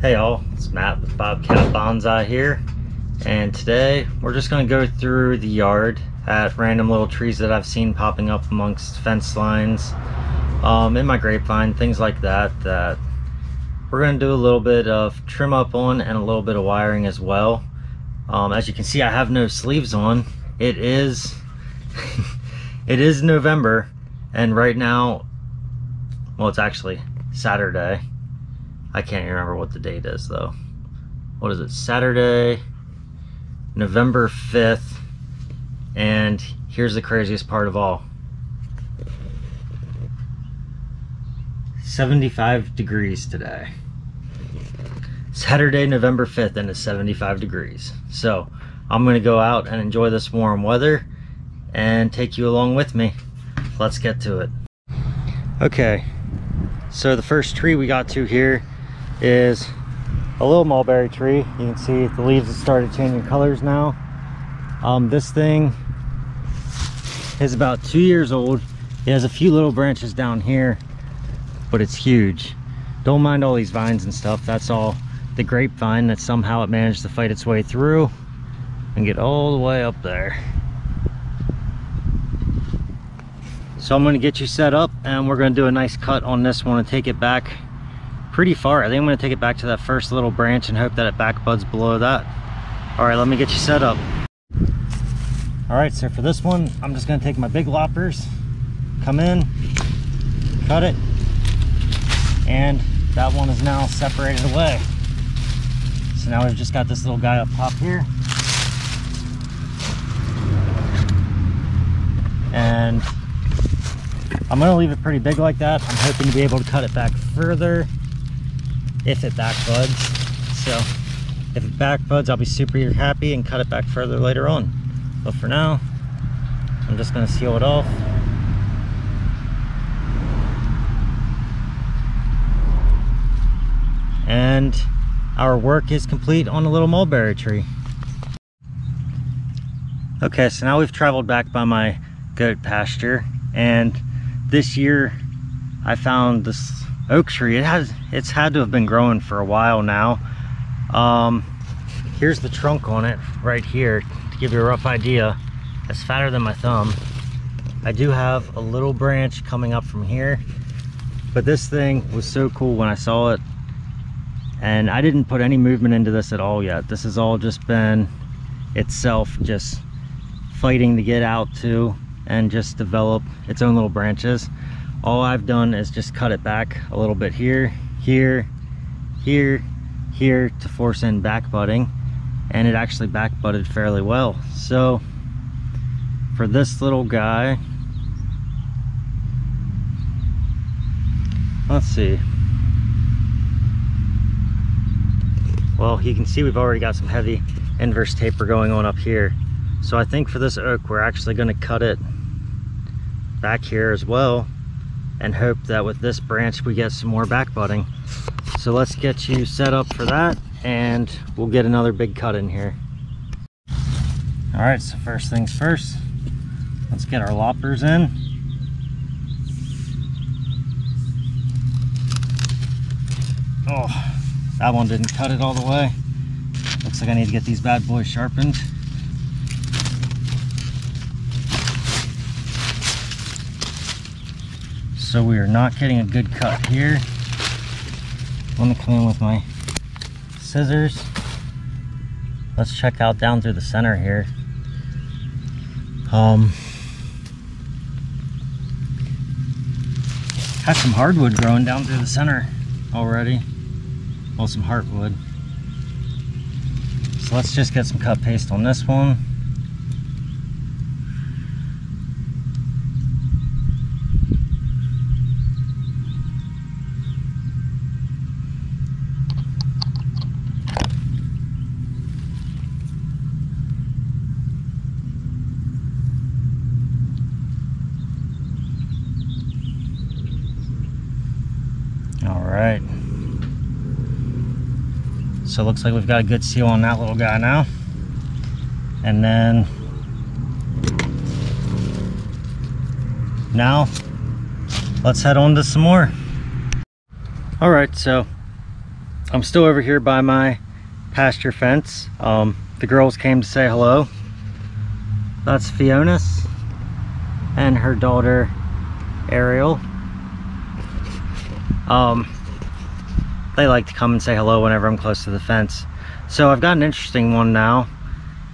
Hey all, it's Matt with Bobcat Bonsai here, and today we're just going to go through the yard at random little trees that I've seen popping up amongst fence lines, in my grapevine, things like that, that we're going to do a little bit of trim up on and a little bit of wiring as well. As you can see, I have no sleeves on. It is it is November, and right now, well, it's actually Saturday. I can't even remember what the date is though. What is it? Saturday, November 5th. And here's the craziest part of all. 75 degrees today. Saturday, November 5th, and it's 75 degrees. So I'm gonna go out and enjoy this warm weather and take you along with me. Let's get to it. Okay, so the first tree we got to here is a little mulberry tree. You can see the leaves have started changing colors now. This thing is about 2 years old. It has a few little branches down here, but it's huge. Don't mind all these vines and stuff. That's all the grapevine that somehow it managed to fight its way through and get all the way up there. So I'm going to get you set up and we're going to do a nice cut on this one and take it back pretty far. I think I'm going to take it back to that first little branch and hope that it back buds below that. All right, let me get you set up. All right, so for this one, I'm just going to take my big loppers, come in, cut it, and that one is now separated away. So now we've just got this little guy up top here. And I'm going to leave it pretty big like that. I'm hoping to be able to cut it back further if it back buds. So if it back buds, I'll be super happy and cut it back further later on. But for now, I'm just going to seal it off. And our work is complete on the little mulberry tree. Okay, so now we've traveled back by my goat pasture, and this year I found this oak tree. It's had to have been growing for a while now. Here's the trunk on it right here to give you a rough idea. It's fatter than my thumb. I do have a little branch coming up from here, but this thing was so cool when I saw it, and I didn't put any movement into this at all yet. This has all just been itself just fighting to get out to and just develop its own little branches. All I've done is just cut it back a little bit here, here, here, here to force in back budding, and it actually back budded fairly well. So for this little guy, let's see. Well, you can see we've already got some heavy inverse taper going on up here. So I think for this oak, we're actually going to cut it back here as well and hope that with this branch we get some more back budding. So let's get you set up for that and we'll get another big cut in here. All right, so first things first, let's get our loppers in. Oh, that one didn't cut it all the way. Looks like I need to get these bad boys sharpened. So we are not getting a good cut here. I'm gonna come in with my scissors. Let's check out down through the center here. Had some hardwood growing down through the center already. Well, some heartwood. So let's just get some cut paste on this one. Alright, so it looks like we've got a good seal on that little guy now. And then now let's head on to some more. Alright, so I'm still over here by my pasture fence. The girls came to say hello. That's Fiona's and her daughter Ariel. They like to come and say hello whenever I'm close to the fence. So I've got an interesting one now.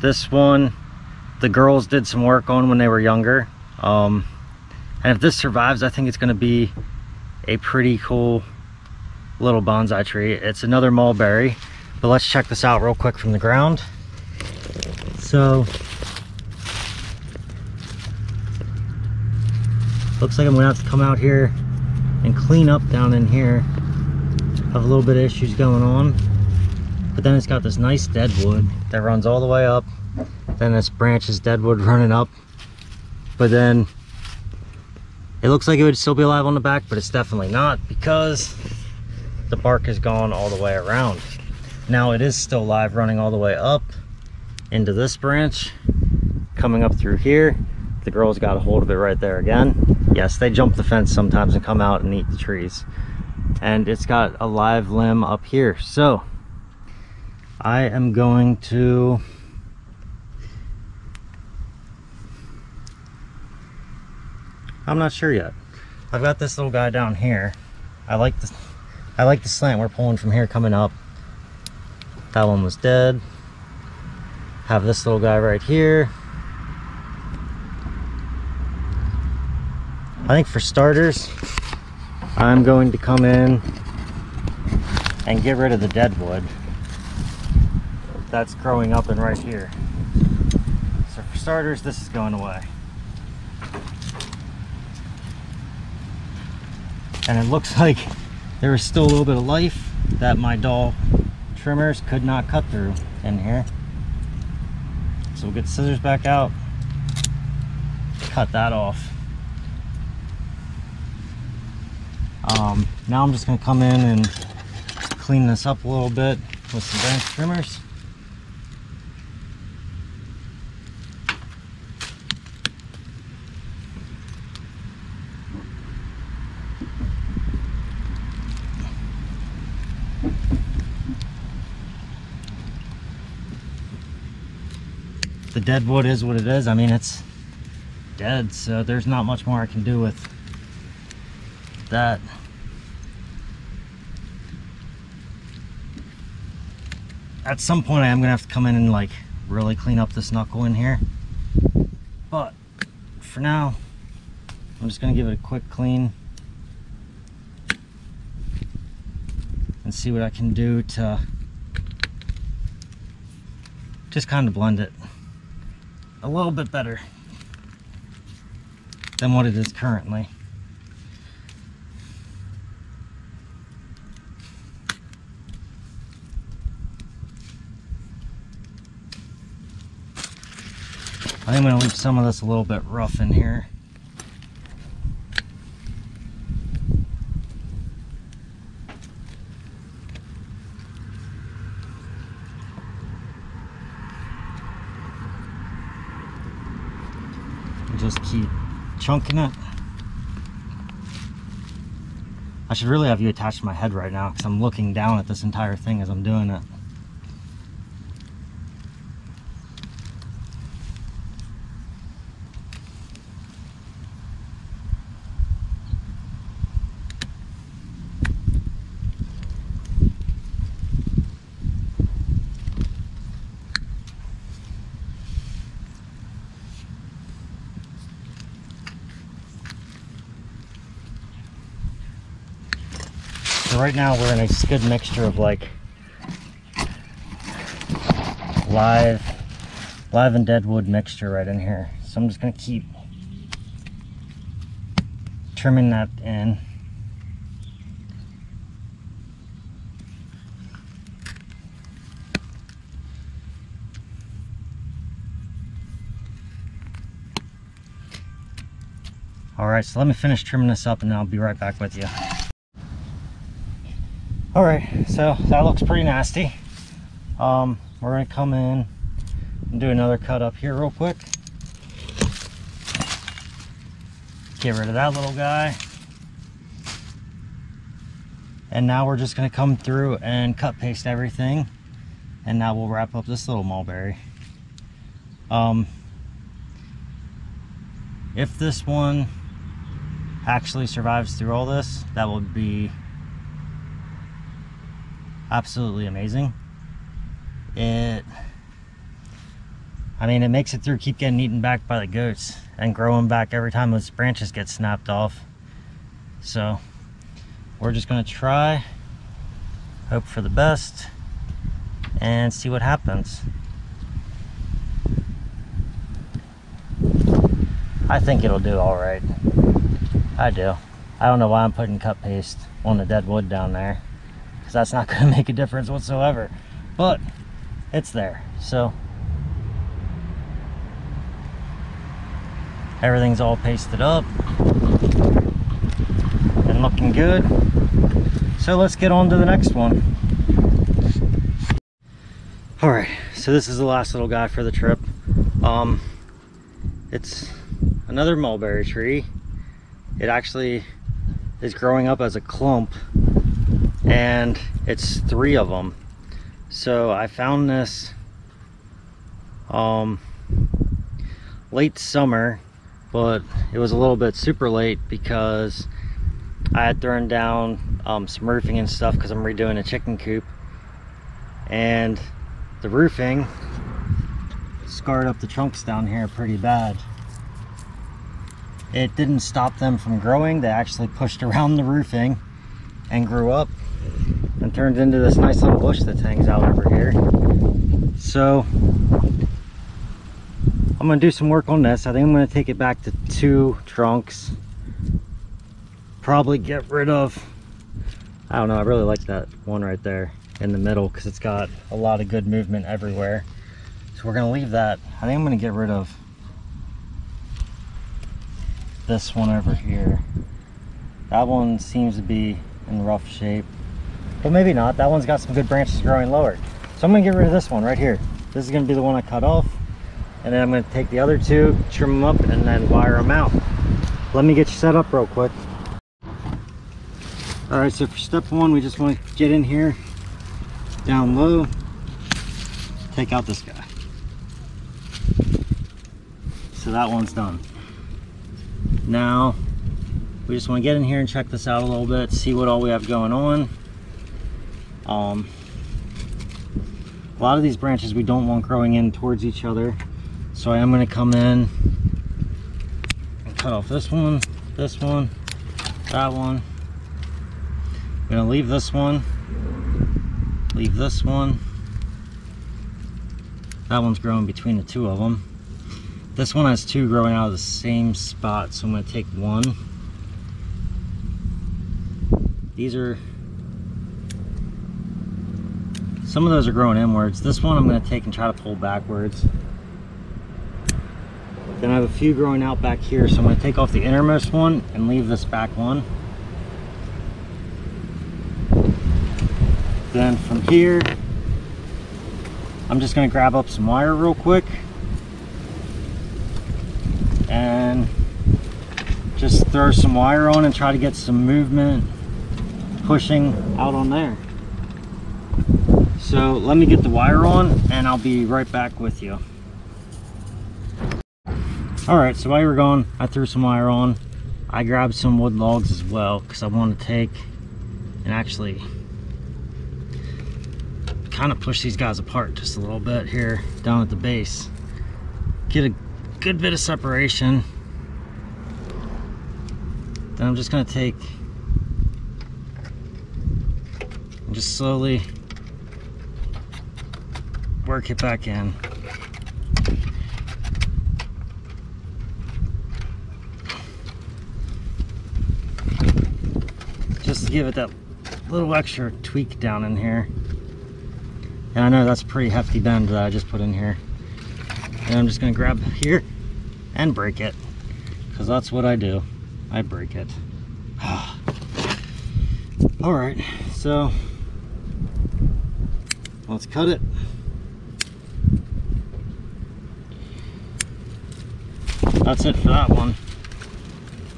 This one the girls did some work on when they were younger, and if this survives, I think it's going to be a pretty cool little bonsai tree. It's another mulberry, but let's check this out real quick from the ground. So looks like I'm gonna have to come out here and clean up down in here. Have a little bit of issues going on, but then it's got this nice dead wood that runs all the way up. Then this branch is dead wood running up, but then it looks like it would still be alive on the back, but it's definitely not because the bark is gone all the way around. Now it is still live, running all the way up into this branch, coming up through here. The girls got a hold of it right there again. Yes, they jump the fence sometimes and come out and eat the trees. And it's got a live limb up here. So I am going to I'm not sure yet. I've got this little guy down here. I like the slant we're pulling from here coming up. That one was dead. Have this little guy right here. I think for starters, I'm going to come in and get rid of the dead wood that's growing up in right here. So for starters, this is going away. And it looks like there is still a little bit of life that my dull trimmers could not cut through in here. So we'll get the scissors back out, cut that off. Now I'm just going to come in and clean this up a little bit with some branch trimmers. The dead wood is what it is. I mean, it's dead, so there's not much more I can do with that. At some point I am gonna have to come in and like really clean up this knuckle in here, but for now I'm just gonna give it a quick clean and see what I can do to just kind of blend it a little bit better than what it is currently. I think I'm going to leave some of this a little bit rough in here. And just keep chunking it. I should really have you attached to my head right now because I'm looking down at this entire thing as I'm doing it. So right now we're in a good mixture of like live and dead wood mixture right in here. So I'm just gonna keep trimming that in. All right, so let me finish trimming this up and then I'll be right back with you. All right, so that looks pretty nasty. We're gonna come in and do another cut up here real quick. Get rid of that little guy. And now we're just going to come through and cut paste everything, and now we'll wrap up this little mulberry. If this one actually survives through all this, that would be absolutely amazing. It makes it through, keep getting eaten back by the goats and growing back every time those branches get snapped off. So we're just going to try, hope for the best, and see what happens. I think it'll do all right. I do. I don't know why I'm putting cut paste on the dead wood down there, because that's not going to make a difference whatsoever. But it's there, so everything's all pasted up and looking good. So let's get on to the next one. All right, so this is the last little guy for the trip. It's another mulberry tree. It actually is growing up as a clump, and it's 3 of them. So I found this late summer, but it was a little bit super late because I had thrown down some roofing and stuff because I'm redoing a chicken coop, and the roofing scarred up the trunks down here pretty bad. It didn't stop them from growing. They actually pushed around the roofing and grew up and turned into this nice little bush that hangs out over here. So I'm going to do some work on this. I think I'm going to take it back to 2 trunks. Probably get rid of, I don't know, I really like that one right there in the middle because it's got a lot of good movement everywhere. So we're going to leave that. I think I'm going to get rid of this one over here. That one seems to be in rough shape, but maybe not. That one's got some good branches growing lower. So I'm going to get rid of this one right here. This is going to be the one I cut off, and then I'm going to take the other 2, trim them up, and then wire them out. Let me get you set up real quick. All right, so for step 1, we just want to get in here, down low, take out this guy. So that one's done. Now we just want to get in here and check this out a little bit, see what all we have going on. A lot of these branches we don't want growing in towards each other, so I am going to come in and cut off this one, that one. I'm going to leave this one, that one's growing between the 2 of them. This one has 2 growing out of the same spot, so I'm going to take 1. These are, some of those are growing inwards. This one I'm going to take and try to pull backwards. Then I have a few growing out back here, so I'm going to take off the innermost one and leave this back one. Then from here, I'm just going to grab up some wire real quick and just throw some wire on and try to get some movement pushing out on there. So let me get the wire on and I'll be right back with you. Alright, so while you were gone, I threw some wire on. I grabbed some wood logs as well because I want to take and actually kind of push these guys apart just a little bit here down at the base. Get a good bit of separation. Then I'm just going to take and just slowly work it back in. Just to give it that little extra tweak down in here. And I know that's a pretty hefty bend that I just put in here. And I'm just going to grab here and break it, because that's what I do. I break it. Alright, so let's cut it. That's it for that one.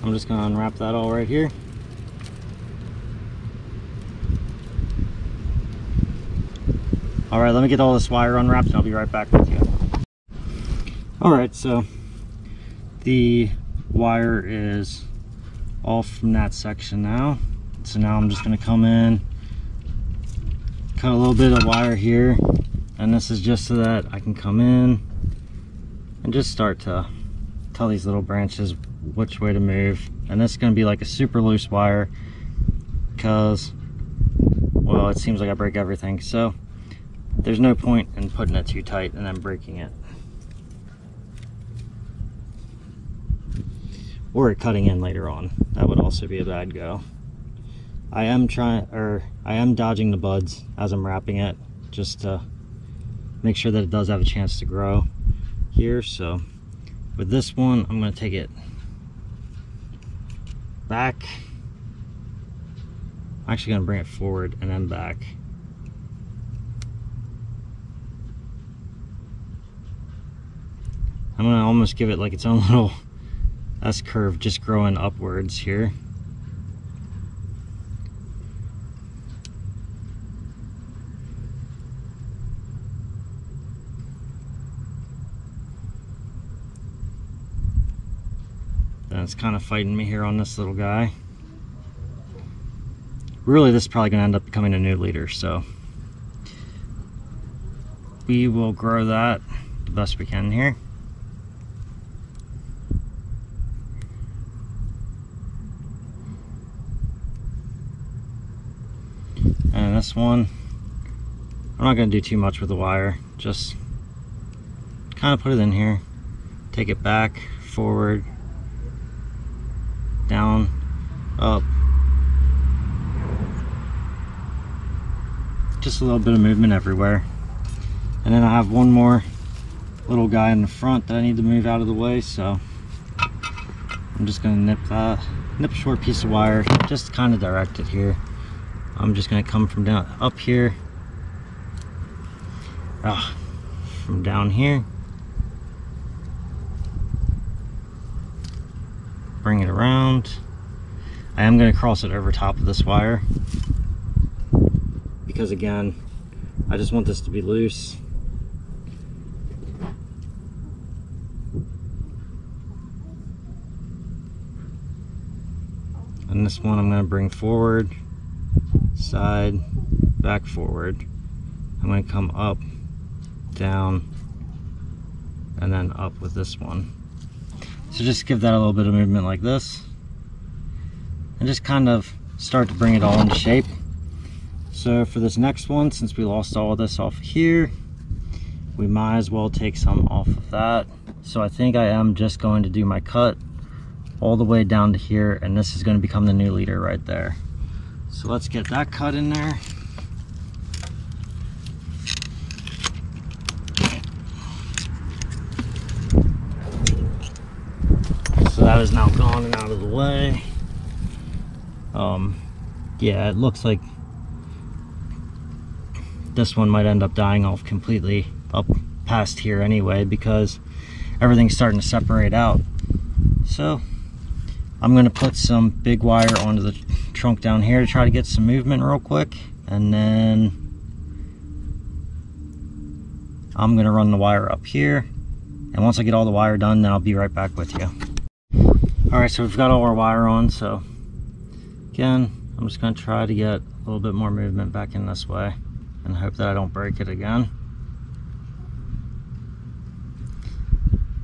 I'm just going to unwrap that all right here. All right, let me get all this wire unwrapped and I'll be right back with you. All right, so the wire is off from that section now. So now I'm just gonna come in, cut a little bit of wire here, and this is just so that I can come in and just start to tell these little branches which way to move. And this is gonna be like a super loose wire because, well, it seems like I break everything. So there's no point in putting it too tight and then breaking it. Or cutting in later on. That would also be a bad go. I am dodging the buds as I'm wrapping it, just to make sure that it does have a chance to grow here. So with this one, I'm going to take it back. I'm actually going to bring it forward and then back. I'm going to almost give it like its own little S-curve, just growing upwards here. Then it's kind of fighting me here on this little guy. Really, this is probably going to end up becoming a new leader, so we will grow that the best we can here. And this one, I'm not going to do too much with the wire, just kind of put it in here, take it back, forward, down, up. Just a little bit of movement everywhere. And then I have one more little guy in the front that I need to move out of the way, so I'm just going to nip a short piece of wire, just kind of direct it here. I'm just going to come from down up here, from down here, bring it around. I am going to cross it over top of this wire because, again, I just want this to be loose. And this one I'm going to bring forward, side, back, forward. I'm going to come up, down, and then up with this one. So just give that a little bit of movement like this, and just kind of start to bring it all into shape. So for this next one, since we lost all of this off here, we might as well take some off of that. So I think I am just going to do my cut all the way down to here, and this is going to become the new leader right there. So let's get that cut in there. So that is now gone and out of the way. Yeah, it looks like this one might end up dying off completely up past here anyway, because everything's starting to separate out. So I'm going to put some big wire onto the trunk down here to try to get some movement real quick, and then I'm going to run the wire up here, and once I get all the wire done, then I'll be right back with you. Alright, so we've got all our wire on, so again, I'm just going to try to get a little bit more movement back in this way and hope that I don't break it again.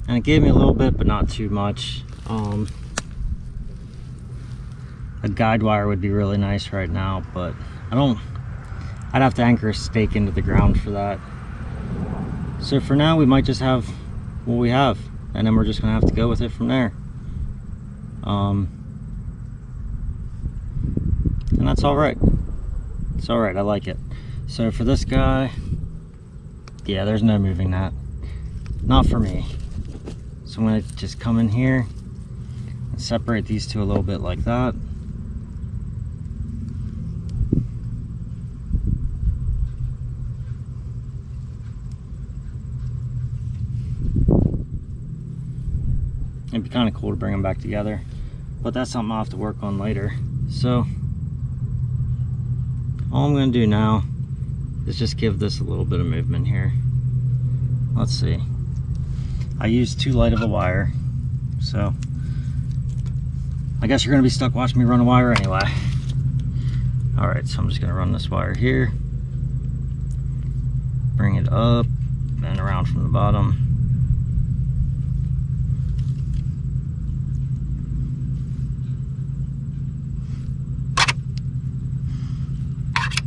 And it gave me a little bit, but not too much. A guide wire would be really nice right now, but I'd have to anchor a stake into the ground for that. So for now, we might just have what we have, and then we're just gonna have to go with it from there. And that's all right. It's all right, I like it. So for this guy, yeah, there's no moving that. Not for me. So I'm gonna just come in here and separate these two a little bit like that. It'd be kind of cool to bring them back together, but that's something I'll have to work on later. So all I'm going to do now is just give this a little bit of movement here. Let's see. I used too light of a wire, so I guess you're gonna be stuck watching me run a wire anyway. All right, so I'm just gonna run this wire here, bring it up and around from the bottom.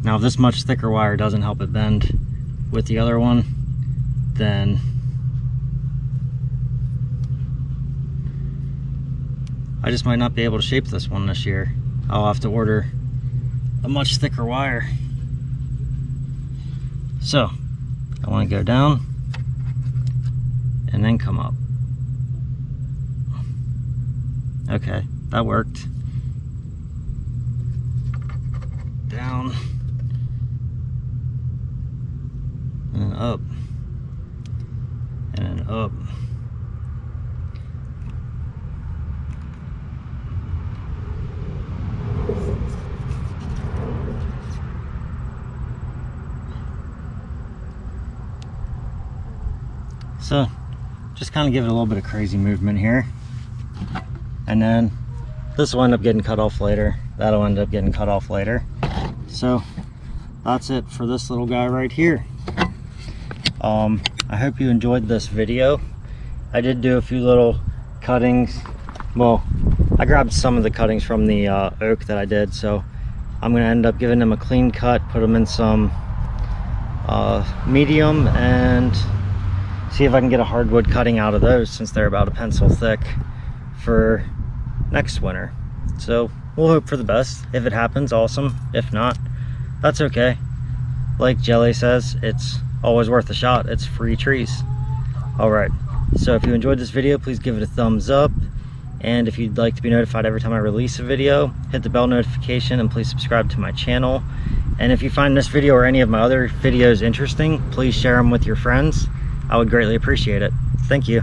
Now if this much thicker wire doesn't help it bend with the other one, then I just might not be able to shape this one this year. I'll have to order a much thicker wire. So I want to go down and then come up. Okay, that worked. Down and then up and then up. So just kind of give it a little bit of crazy movement here, and then this will end up getting cut off later. That'll end up getting cut off later. So that's it for this little guy right here. I hope you enjoyed this video. I did do a few little cuttings. Well, I grabbed some of the cuttings from the oak that I did, so I'm gonna end up giving them a clean cut, put them in some medium, and see if I can get a hardwood cutting out of those, since they're about a pencil thick, for next winter. So we'll hope for the best. If it happens, awesome. If not, that's okay. Like Jelly says, it's always worth a shot. It's free trees. All right, so if you enjoyed this video, please give it a thumbs up, and if you'd like to be notified every time I release a video, hit the bell notification, and please subscribe to my channel. And if you find this video or any of my other videos interesting, please share them with your friends. I would greatly appreciate it. Thank you.